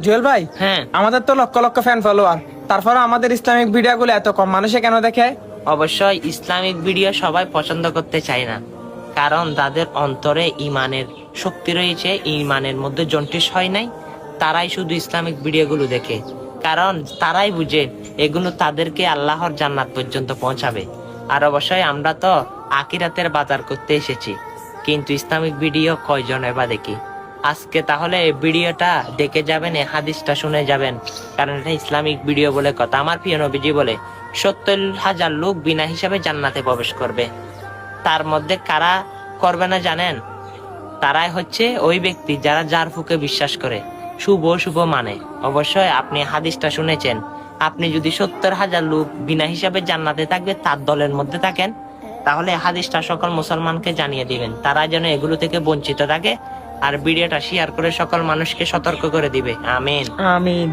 জুয়েল ভাই, হ্যাঁ, আমাদের তো লক্ষ লক্ষ ফ্যান ফলোয়ার, তারপরে আমাদের ইসলামিক ভিডিওগুলো এত কম মানুষে কেন দেখে? অবশ্যই ইসলামিক ভিডিও সবাই পছন্দ করতে চায় না, কারণ তাদের অন্তরে ইমানের শক্তি রয়েছে, ইমানের মধ্যে জন্টিস হয় নাই। তারাই শুধু ইসলামিক ভিডিওগুলো দেখে, কারণ তারাই বুঝে এগুলো তাদেরকে আল্লাহর জান্নাত পর্যন্ত পৌঁছাবে। আর অবশ্যই আমরা তো আখিরাতের বাজার করতে এসেছি, কিন্তু ইসলামিক ভিডিও কয়জনে বা দেখি। আজকে তাহলে এই ভিডিওটা দেখে যাবেন, এই হাদিসটা শুনে যাবেন, কারণ এটা ইসলামিক ভিডিও বলে কথা। আমার প্রিয় নবীজি বলে 70,000 লোক বিনা হিসাবে জান্নাতে প্রবেশ করবে। তার মধ্যে কারা করবে না জানেন? তারাই হচ্ছে ওই ব্যক্তি যারা যার ফুকে বিশ্বাস করে, শুভ শুভ মানে। অবশ্যই আপনি হাদিসটা শুনেছেন, আপনি যদি 70,000 লোক বিনা হিসাবে জান্নাতে থাকবে তার দলের মধ্যে থাকেন, তাহলে হাদিসটা সকল মুসলমানকে জানিয়ে দিবেন, তারা যেন এগুলো থেকে বঞ্চিত থাকে। আর ভিডিওটা শেয়ার করে সকল মানুষকে সতর্ক করে দিবে। আমিন। আমিন।